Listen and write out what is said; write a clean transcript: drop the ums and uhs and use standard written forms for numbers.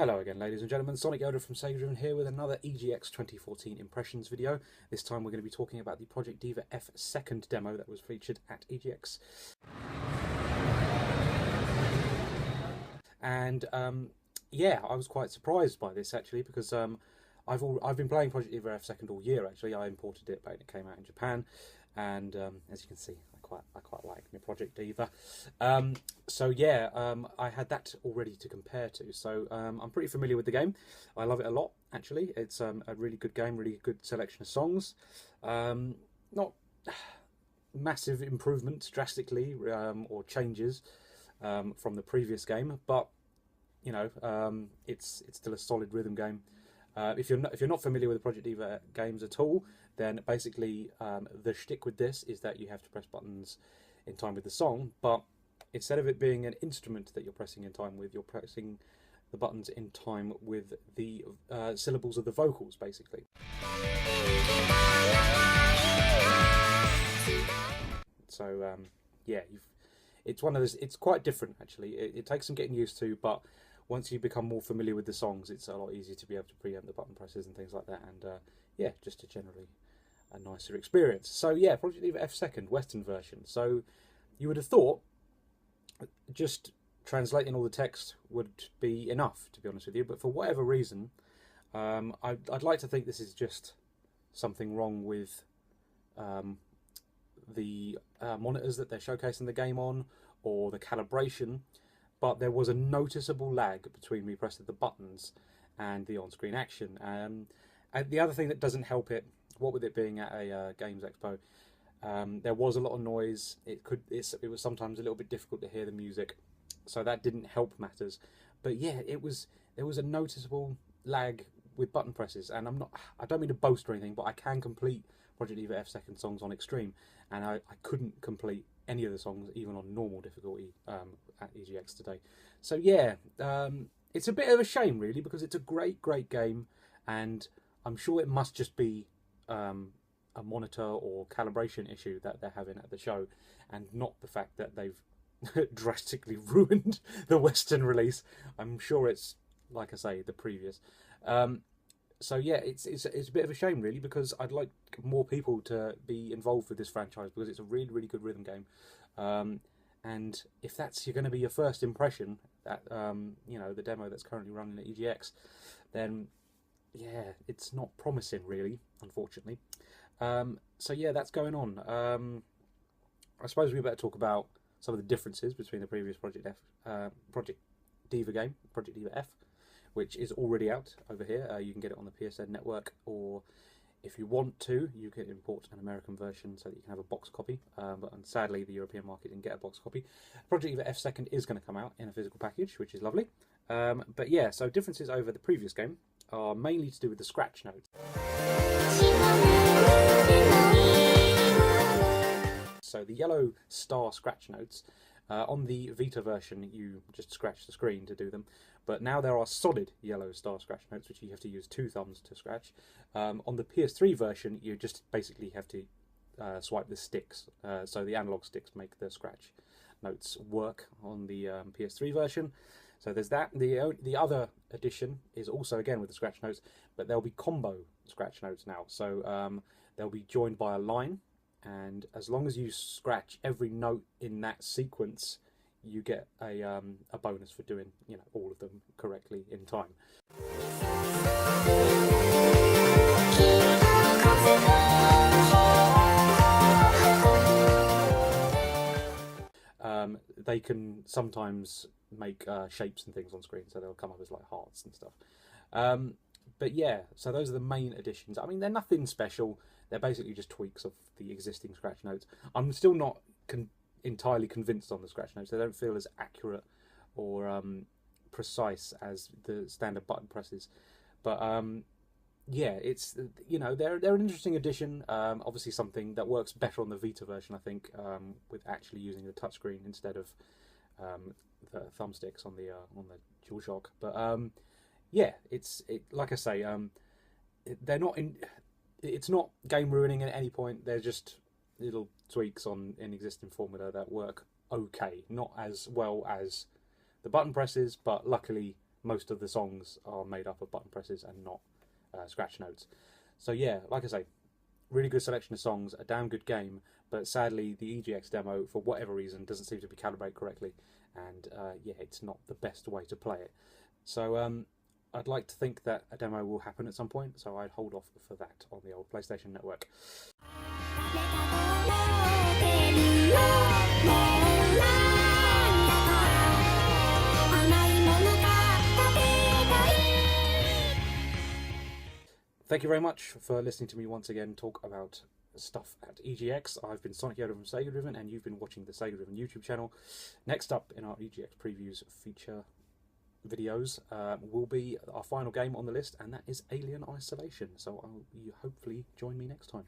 Hello again, ladies and gentlemen. Sonic Yoda from SEGADriven here with another EGX 2014 impressions video. This time we're going to be talking about the Project Diva F second demo that was featured at EGX. And yeah, I was quite surprised by this actually because I've been playing Project Diva F second all year actually. I imported it back when it came out in Japan, and as you can see, I quite like my Project Diva. So yeah, I had that already to compare to. So I'm pretty familiar with the game. I love it a lot actually. It's a really good game, really good selection of songs. Not massive improvements drastically or changes from the previous game, but you know, it's still a solid rhythm game. If you're not familiar with the Project Diva games at all, then basically the shtick with this is that you have to press buttons in time with the song, but instead of it being an instrument that you're pressing in time with, you're pressing the buttons in time with the syllables of the vocals, basically. So yeah, it's one of those. It's quite different actually. It takes some getting used to, but once you become more familiar with the songs, it's a lot easier to be able to preempt the button presses and things like that. And yeah, just a generally a nicer experience. So yeah, Project Diva F second Western version. So you would have thought just translating all the text would be enough, to be honest with you. But for whatever reason, I'd like to think this is just something wrong with the monitors that they're showcasing the game on, or the calibration. But there was a noticeable lag between me pressing the buttons and the on-screen action. And the other thing that doesn't help it, what with it being at a Games Expo, there was a lot of noise. It was sometimes a little bit difficult to hear the music, so that didn't help matters. But yeah, there was a noticeable lag with button presses, and I don't mean to boast or anything, but I can complete Project Diva F second songs on extreme, and I couldn't complete any of the songs even on normal difficulty at EGX today. So yeah, it's a bit of a shame really, because it's a great game, and I'm sure it must just be a monitor or calibration issue that they're having at the show, and not the fact that they've drastically ruined the Western release. I'm sure it's, like I say, the previous. So yeah, it's a bit of a shame really, because I'd like more people to be involved with this franchise, because it's a really good rhythm game. And if that's going to be your first impression, that you know, the demo that's currently running at EGX, then yeah, it's not promising really, unfortunately. So yeah, that's going on. I suppose we better talk about some of the differences between the previous Project Diva game, Project Diva F, which is already out over here. You can get it on the PSN network, or if you want to, you can import an American version so that you can have a box copy. But sadly, the European market didn't get a box copy. Project Diva F second is going to come out in a physical package, which is lovely. But yeah, so differences over the previous game are mainly to do with the scratch notes. So the yellow star scratch notes, on the Vita version you just scratch the screen to do them, but now there are solid yellow star scratch notes which you have to use 2 thumbs to scratch. On the PS3 version you just basically have to swipe the sticks, so the analog sticks make the scratch notes work on the PS3 version. So there's that. The other addition is also again with the scratch notes, but there'll be combo scratch notes now. So they'll be joined by a line, and as long as you scratch every note in that sequence, you get a bonus for doing, you know, all of them correctly in time. They can sometimes make shapes and things on screen, so they'll come up as like hearts and stuff. But yeah, so those are the main additions. I mean, they're nothing special. They're basically just tweaks of the existing scratch notes. I'm still not entirely convinced on the scratch notes. They don't feel as accurate or precise as the standard button presses. But yeah, it's, you know, they're an interesting addition. Obviously something that works better on the Vita version, I think, with actually using the touchscreen instead of the thumbsticks on the DualShock. But yeah, like I say, they're not in. It's not game ruining at any point. They're just little tweaks on an existing formula that work okay, not as well as the button presses, but luckily most of the songs are made up of button presses and not scratch notes. So yeah, like I say, really good selection of songs, a damn good game, but sadly the EGX demo, for whatever reason, doesn't seem to be calibrated correctly, and yeah, it's not the best way to play it. So I'd like to think that a demo will happen at some point, so I'd hold off for that on the old PlayStation Network. Thank you very much for listening to me once again talk about stuff at EGX. I've been Sonic Yoda from Sega Driven, and you've been watching the Sega Driven YouTube channel. Next up in our EGX previews feature videos will be our final game on the list, and that is Alien Isolation. So you hopefully join me next time.